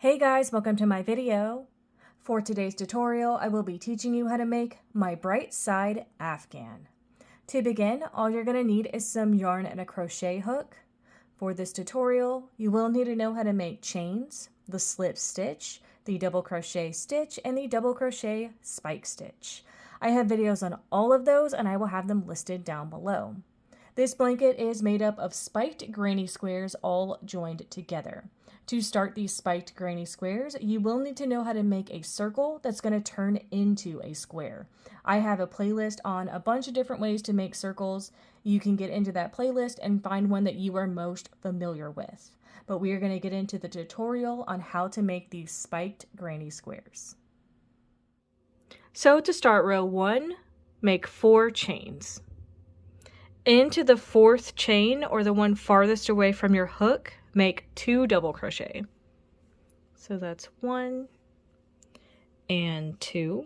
Hey guys, welcome to my video. For today's tutorial, I will be teaching you how to make my bright side Afghan. To begin, all you're going to need is some yarn and a crochet hook. For this tutorial, you will need to know how to make chains, the slip stitch, the double crochet stitch, and the double crochet spike stitch. I have videos on all of those and I will have them listed down below. This blanket is made up of spiked granny squares all joined together. To start these spiked granny squares, you will need to know how to make a circle that's going to turn into a square. I have a playlist on a bunch of different ways to make circles. You can get into that playlist and find one that you are most familiar with. But we are going to get into the tutorial on how to make these spiked granny squares. So to start row 1, make 4 chains. Into the 4th chain, or the one farthest away from your hook, make 2 double crochet. So that's 1 and 2.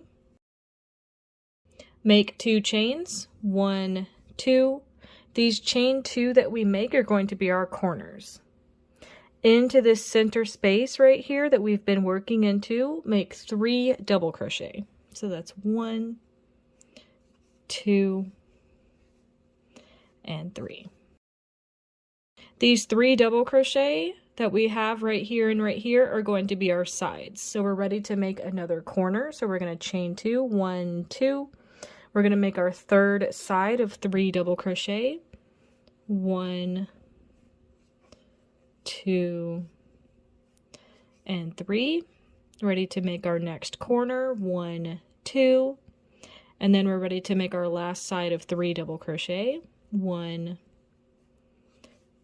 Make 2 chains, 1, 2. These chain 2 that we make are going to be our corners. Into this center space right here that we've been working into, make 3 double crochet. So that's 1, 2, and 3. These 3 double crochet that we have right here and right here are going to be our sides. So we're ready to make another corner. So we're going to chain 2, 1, 2. We're going to make our 3rd side of 3 double crochet. 1, 2, and 3. Ready to make our next corner. 1, 2. And then we're ready to make our last side of 3 double crochet. 1,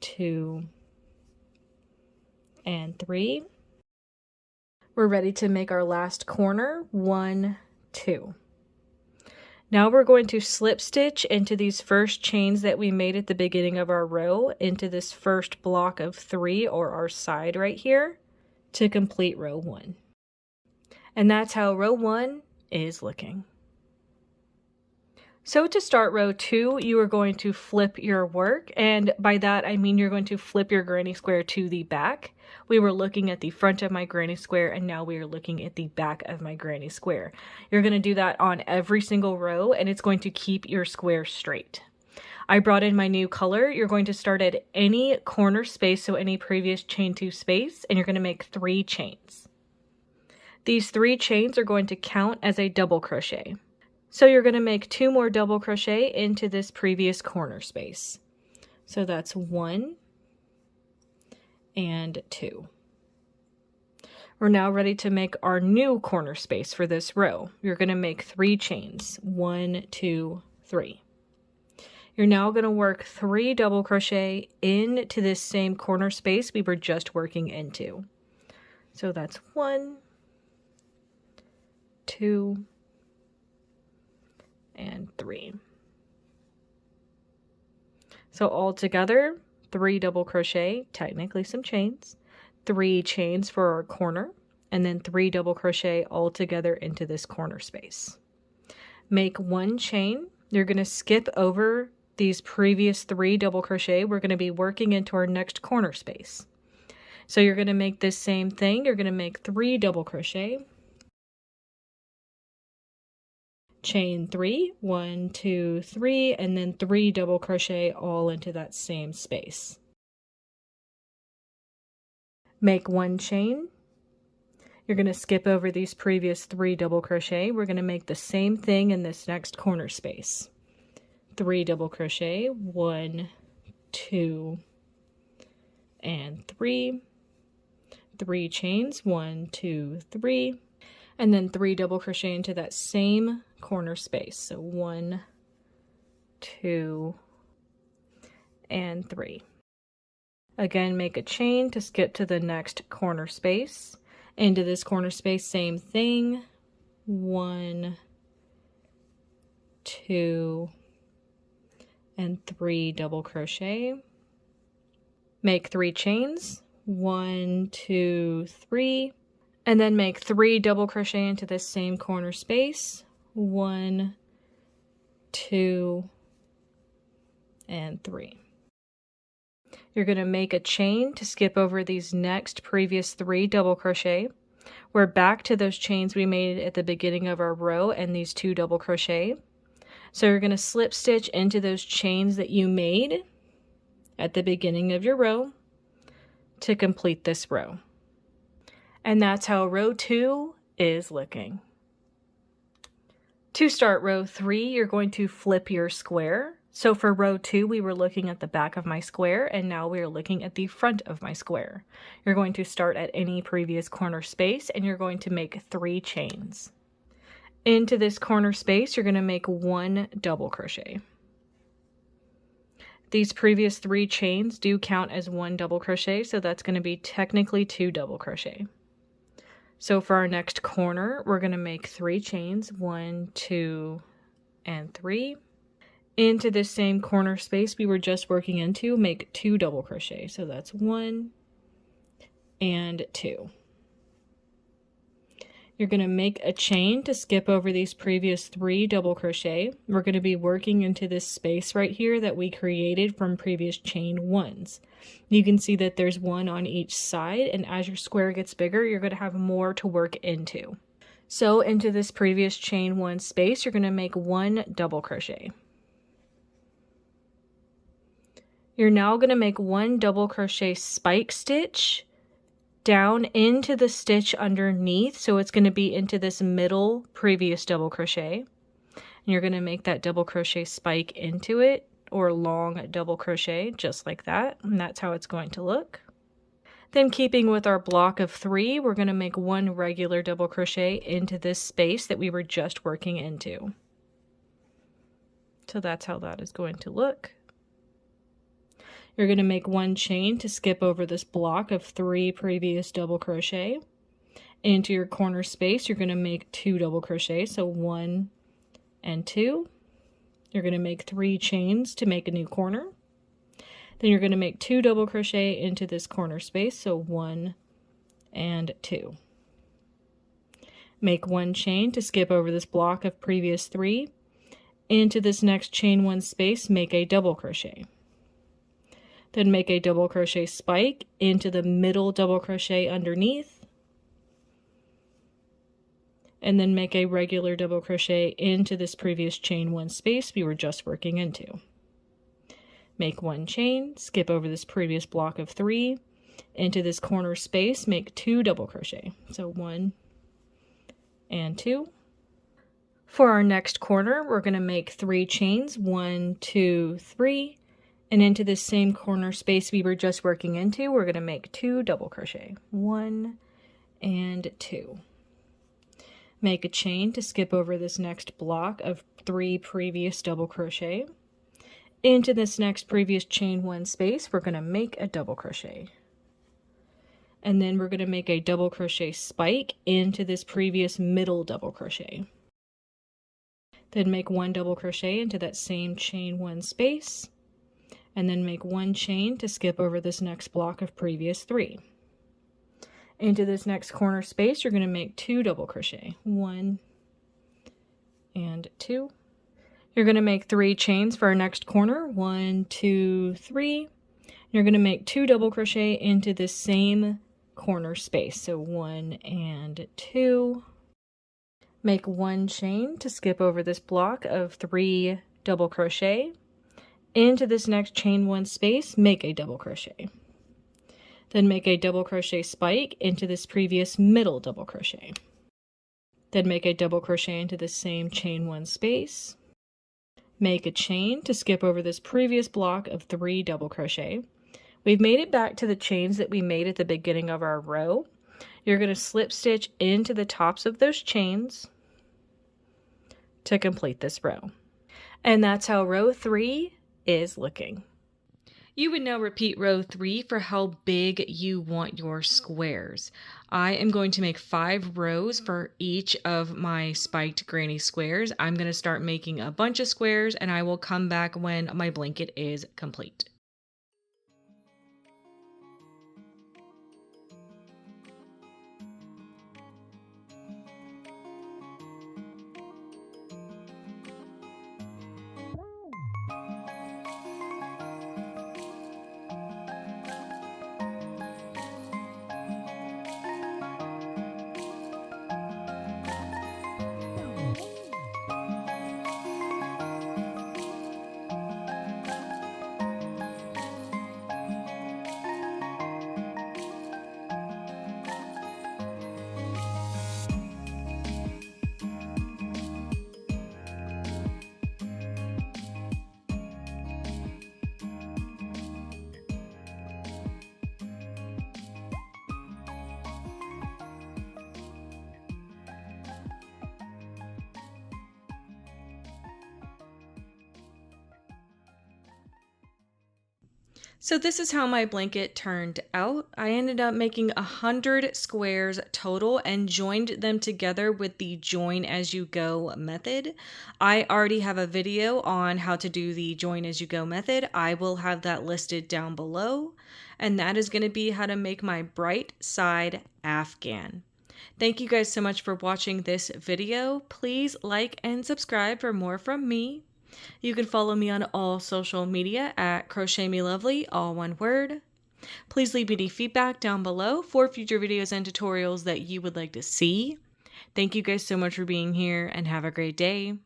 2, and 3. We're ready to make our last corner. 1, 2. Now we're going to slip stitch into these first chains that we made at the beginning of our row into this first block of 3, or our side right here, to complete row 1. And that's how row 1 is looking. So to start row 2, you are going to flip your work, and by that I mean you're going to flip your granny square to the back. We were looking at the front of my granny square, and now we are looking at the back of my granny square. You're going to do that on every single row, and it's going to keep your square straight. I brought in my new color. You're going to start at any corner space, so any previous chain 2 space, and you're going to make 3 chains. These 3 chains are going to count as a double crochet. So you're going to make 2 more double crochet into this previous corner space. So that's 1 and 2. We're now ready to make our new corner space for this row. You're going to make 3 chains. 1, 2, 3. You're now going to work 3 double crochet into this same corner space we were just working into. So that's 1, 2, and 3. So all together, 3 double crochet, technically some chains, 3 chains for our corner, and then 3 double crochet all together into this corner space. Make 1 chain. You're going to skip over these previous 3 double crochet. We're going to be working into our next corner space. So you're going to make this same thing. You're going to make 3 double crochet. Chain 3, 1, 2, 3, and then 3 double crochet all into that same space. Make 1 chain. You're going to skip over these previous 3 double crochet. We're going to make the same thing in this next corner space. 3 double crochet, 1, 2, and 3. 3 chains, 1, 2, 3. And then 3 double crochet into that same corner space. So 1, 2, and 3. Again, make a chain to skip to the next corner space. Into this corner space, same thing. 1, 2, and 3 double crochet. Make 3 chains. 1, 2, 3. And then make 3 double crochet into this same corner space. 1, 2, and 3. You're going to make a chain to skip over these next previous 3 double crochet. We're back to those chains we made at the beginning of our row and these 2 double crochet. So you're going to slip stitch into those chains that you made at the beginning of your row to complete this row. And that's how row 2 is looking. To start row 3, you're going to flip your square. So for row 2, we were looking at the back of my square, and now we are looking at the front of my square. You're going to start at any previous corner space, and you're going to make 3 chains. Into this corner space, you're going to make 1 double crochet. These previous 3 chains do count as 1 double crochet, so that's going to be technically 2 double crochet. So for our next corner, we're going to make 3 chains, 1, 2, and 3. Into this same corner space we were just working into, make 2 double crochet. So that's 1 and 2. You're going to make a chain to skip over these previous 3 double crochet. We're going to be working into this space right here that we created from previous chain 1s. You can see that there's 1 on each side, and as your square gets bigger, you're going to have more to work into. So into this previous chain 1 space, you're going to make 1 double crochet. You're now going to make 1 double crochet spike stitch down into the stitch underneath, so it's going to be into this middle previous double crochet. And you're going to make that double crochet spike into it, or long double crochet, just like that, and that's how it's going to look. Then keeping with our block of 3, we're going to make 1 regular double crochet into this space that we were just working into. So that's how that is going to look. You're going to make 1 chain to skip over this block of 3 previous double crochet. Into your corner space, you're going to make 2 double crochet, so 1 and 2. You're going to make 3 chains to make a new corner. Then you're going to make 2 double crochet into this corner space, so 1 and 2. Make 1 chain to skip over this block of previous 3. Into this next chain 1 space, make a double crochet. Then make a double crochet spike into the middle double crochet underneath, and then make a regular double crochet into this previous chain 1 space we were just working into. Make 1 chain, skip over this previous block of 3, into this corner space, make 2 double crochet. So 1 and 2. For our next corner, we're going to make 3 chains, 1, 2, 3. And into this same corner space we were just working into, we're going to make 2 double crochet. 1 and 2. Make a chain to skip over this next block of 3 previous double crochet. Into this next previous chain 1 space, we're going to make a double crochet. And then we're going to make a double crochet spike into this previous middle double crochet. Then make 1 double crochet into that same chain 1 space. And then make 1 chain to skip over this next block of previous 3. Into this next corner space, you're going to make 2 double crochet. 1 and 2. You're going to make 3 chains for our next corner. 1, 2, 3. You're going to make 2 double crochet into this same corner space. So 1 and 2. Make 1 chain to skip over this block of 3 double crochet. Into this next chain 1 space, make a double crochet. Then make a double crochet spike into this previous middle double crochet. Then make a double crochet into the same chain 1 space. Make a chain to skip over this previous block of 3 double crochet. We've made it back to the chains that we made at the beginning of our row. You're going to slip stitch into the tops of those chains to complete this row. And that's how row 3 is looking. You would now repeat row 3 for how big you want your squares. I am going to make 5 rows for each of my spiked granny squares. I'm going to start making a bunch of squares, and I will come back when my blanket is complete. So this is how my blanket turned out. I ended up making 100 squares total and joined them together with the join as you go method. I already have a video on how to do the join as you go method. I will have that listed down below. And that is going to be how to make my bright side Afghan. Thank you guys so much for watching this video. Please like and subscribe for more from me. You can follow me on all social media at crochetmelovely, all one word. Please leave me any feedback down below for future videos and tutorials that you would like to see. Thank you guys so much for being here and have a great day.